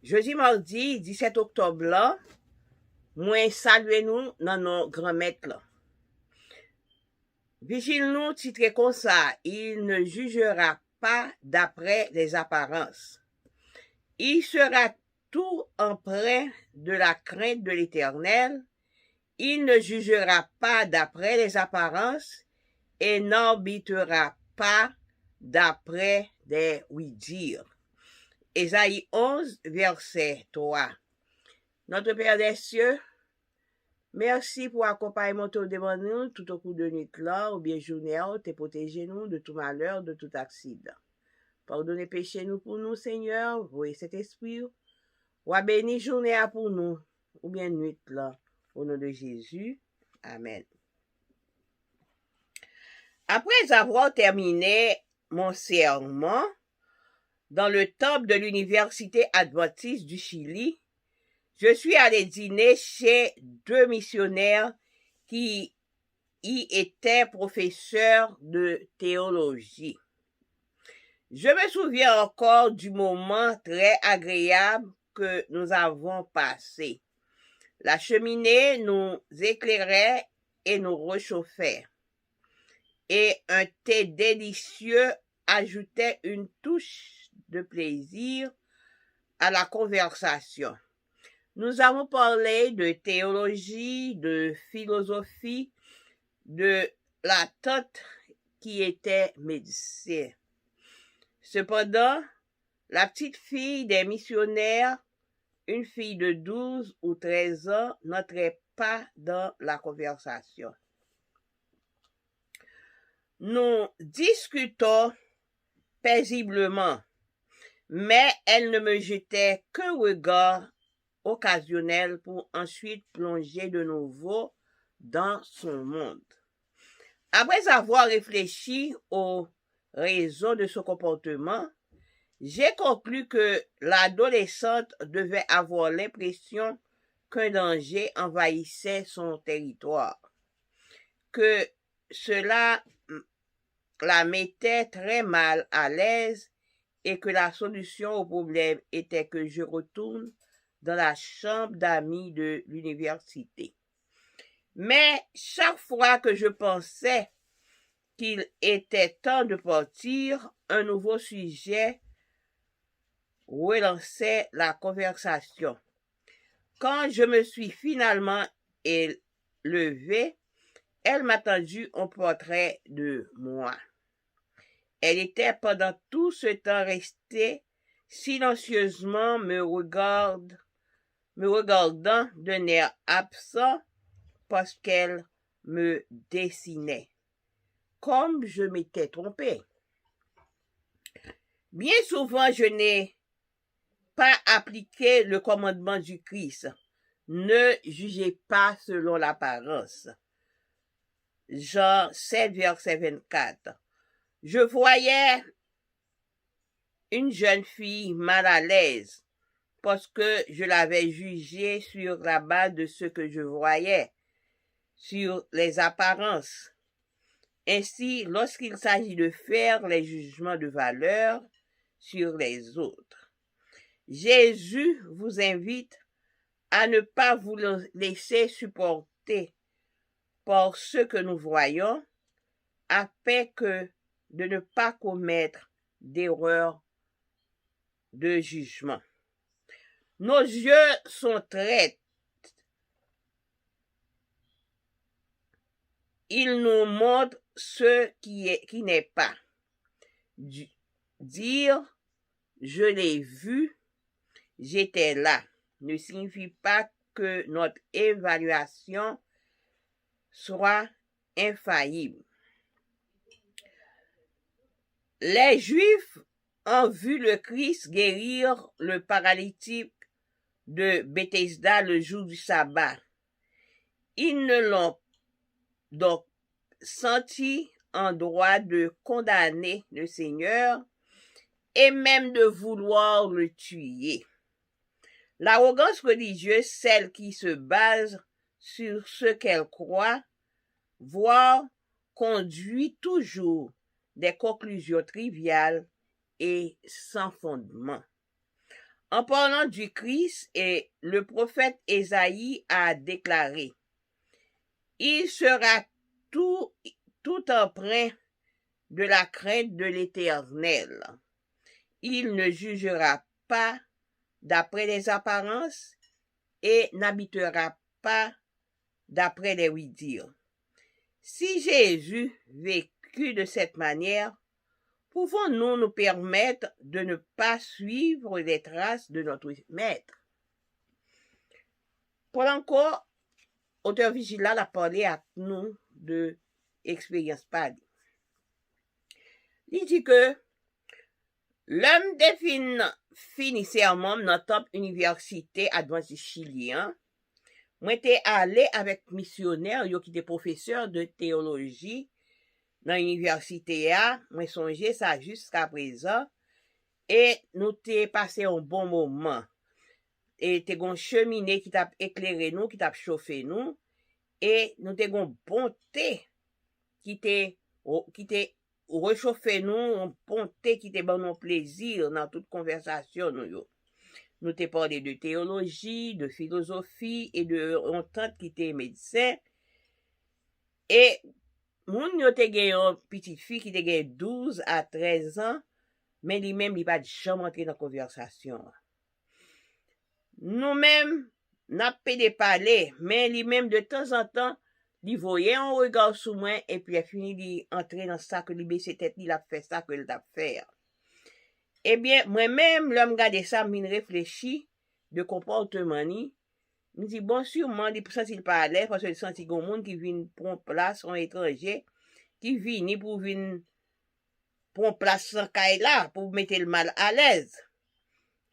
Jeudi mardi 17 octobre là, moi saluer nous dans nos grands maîtres là. Vigile nous titré comme ça, il ne jugera pas d'après les apparences. Il sera tout empreint de la crainte de l'Éternel. Il ne jugera pas d'après les apparences et n'arbitrera pas d'après des oui-dire. Ésaïe 11, verset 3. Notre Père des cieux, merci pour accompagnement devant nous tout au cours de nuit là, ou bien journée, te protéger nous de tout malheur, de tout accident. Pardonnez péché nous pour nous, Seigneur, voyez cet esprit, ou à béni journée pour nous, ou bien nuit là, au nom de Jésus. Amen. Après avoir terminé mon serment dans le temple de l'Université adventiste du Chili, je suis allé dîner chez deux missionnaires qui y étaient professeurs de théologie. Je me souviens encore du moment très agréable que nous avons passé. La cheminée nous éclairait et nous réchauffait. Et un thé délicieux ajoutait une touche de plaisir à la conversation. Nous avons parlé de théologie, de philosophie, de la tante qui était médecin. Cependant, la petite fille des missionnaires, une fille de 12 ou 13 ans, n'entrait pas dans la conversation. Nous discutons paisiblement, mais elle ne me jetait qu'un regard occasionnel pour ensuite plonger de nouveau dans son monde. Après avoir réfléchi aux raisons de ce comportement, j'ai conclu que l'adolescente devait avoir l'impression qu'un danger envahissait son territoire, que cela la mettait très mal à l'aise et que la solution au problème était que je retourne dans la chambre d'amis de l'université. Mais chaque fois que je pensais qu'il était temps de partir, un nouveau sujet relançait la conversation. Quand je me suis finalement élevée, elle m'a tendu un portrait de moi. Elle était pendant tout ce temps restée silencieusement me regardant d'un air absent parce qu'elle me dessinait. Comme je m'étais trompée. Bien souvent, je n'ai pas appliqué le commandement du Christ. Ne jugez pas selon l'apparence. Jean 7, verset 24. Je voyais une jeune fille mal à l'aise parce que je l'avais jugée sur la base de ce que je voyais, sur les apparences. Ainsi, lorsqu'il s'agit de faire les jugements de valeur sur les autres, Jésus vous invite à ne pas vous laisser supporter par ce que nous voyons, afin que de ne pas commettre d'erreurs de jugement. Nos yeux sont traîtres. Ils nous montrent ce qui n'est pas. Dire je l'ai vu, j'étais là, ne signifie pas que notre évaluation soit infaillible. Les Juifs ont vu le Christ guérir le paralytique de Bethesda le jour du sabbat. Ils ne l'ont donc senti en droit de condamner le Seigneur et même de vouloir le tuer. L'arrogance religieuse, celle qui se base sur ce qu'elle croit, voire conduit toujours des conclusions triviales et sans fondement. En parlant du Christ, et le prophète Ésaïe a déclaré, il sera tout empreint de la crainte de l'Éternel. Il ne jugera pas d'après les apparences et n'habitera pas d'après les oui-dire. Si Jésus vécut de cette manière, pouvons-nous nous permettre de ne pas suivre les traces de notre Maître? Paul encore, auteur vigilant, a parlé à nous de expérience pas. Il dit que l'homme finissèrement dans la top université adventiste chilien. Moi j'étais allé avec missionnaire qui était professeur de théologie dans l'université a, moi songé ça jusqu'à présent et nous t'ai passé un bon moment. Et t'es gon cheminée qui t'a éclairé nous, qui t'a chauffé nous et nous t'ai gon bon thé qui t'est réchauffé nous, un bon thé qui t'est bon non plaisir dans toute conversation nous yo. Nous t'ai parlé de théologie, de philosophie et de on tante qui était médecin. Et moun yo te gen une petite fille qui te gen 12 à 13 ans, mais lui-même il pas jamais entrer dans conversation. Nous-mêmes n'a pas de parler, mais lui-même de temps en temps, il voyait un regard sur moi et puis il fini d'entrer dans ça que il baissait tête, il a fait ça que il a fait. Eh bien, moi-même, l'homme regardé ça, m'in réfléchi de comportement ni. Me dit bon sûrement il senti il pas à l'aise parce que il senti gon monde qui vient prendre place un étranger qui vient pour venir prendre place sans caille là pour mettre le mal à l'aise.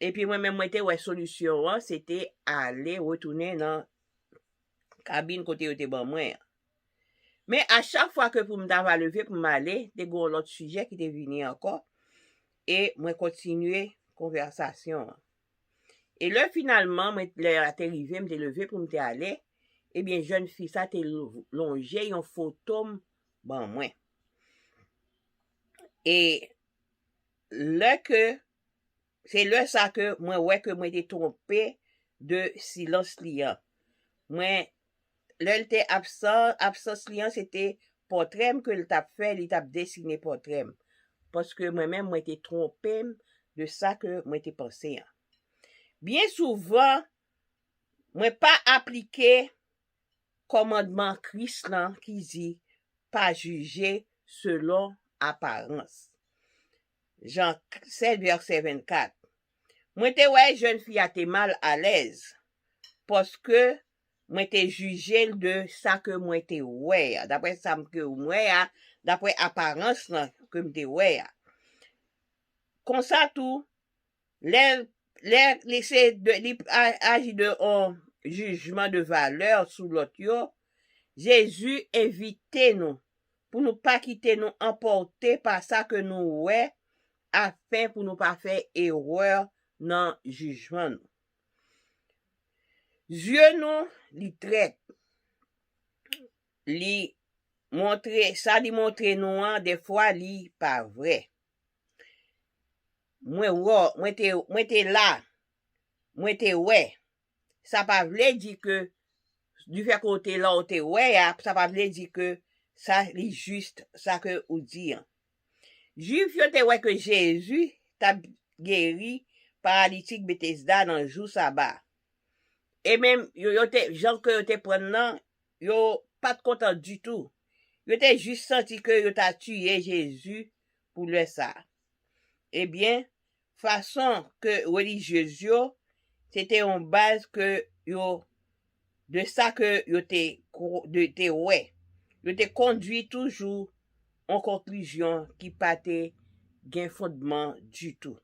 Et puis moi-même moi était ouais solution c'était aller retourner dans cabine côté où était bon moi. Mais à chaque fois que pour me d'avoir levé pour m'aller, des gros l'autre sujet qui était venu encore et moi continuer conversation. Et là, finalement, moi, t'es arrivé, m'te levé pour m'te aller. Eh bien, jeune fille, ça t'es longé, yon photo, bon, moi. Et là que, c'est là ça que, moi, ouais, que moi, t'es trompé de silence liant. Moi, là, il était absence liant, c'était portrait que il t'a fait, il t'a dessiné portrait. Parce que moi-même, moi, t'es trompé de ça que moi, t'es pensé. Bien souvent, moi pas appliqué commandement Christ là qui dit pas juger selon apparence. Jean 7 verset 24. Moi te ouais jeune fille a été mal à l'aise parce que moi te jugé de ça que moi te ouais d'après ça que moi d'après apparence là que me te ouais. Comme ça tout laisser agir de un jugement de valeur sous l'autre, Jésus invite nous pour nous pas quitter nous emporter par ça que nous ouais afin pour nous pas faire erreur dans jugement. Dieu nous li traite, li montre ça li montre nous des fois li pas vrai. Moi t'es là, moi t'es ouais. Ça pas vle dire que du fait que t'es là ou t'es ouais, ça pas vle dire que ça est juste ça que ou dit. Juif yo te ouais que Jésus t'a guéri paralytique Bethesda dans le jour sabbat. Et même yo te gens que yo te prenant, yo pas content du tout. Yo te juste senti que yo t'a tué Jésus pour le ça. Eh bien, façon que religieuse yo, c'était en base que yo de ça que yo te ouais. Yo te conduit toujours en conclusion qui pas te gain fondement du tout.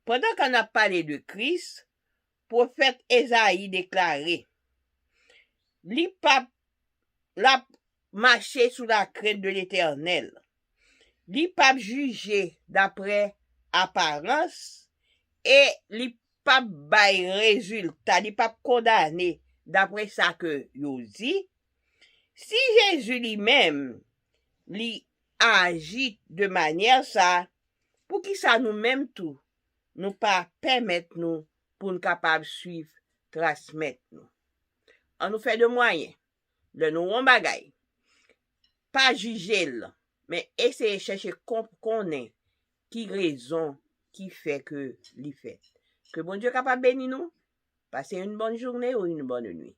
Pendant qu'on a parlé de Christ, prophète Ésaïe déclaré, li pa la marché sous la crainte de l'Éternel. Li pa jugé d'après apparence et li pa bay résultat, li pa condamné d'après ça que yo dit. Si Jésus lui-même li agit de manière ça, pour qui ça nous-mêmes tout, nous pas permettre nous pour nous capables suivre, transmettre nous. On nous fait de moyens, de nous en bagaille. Pas juger là, mais essayer de chercher connaître qui raison qui fait que l'y fait. Que bon Dieu capable bénir nous. Passez une bonne journée ou une bonne nuit.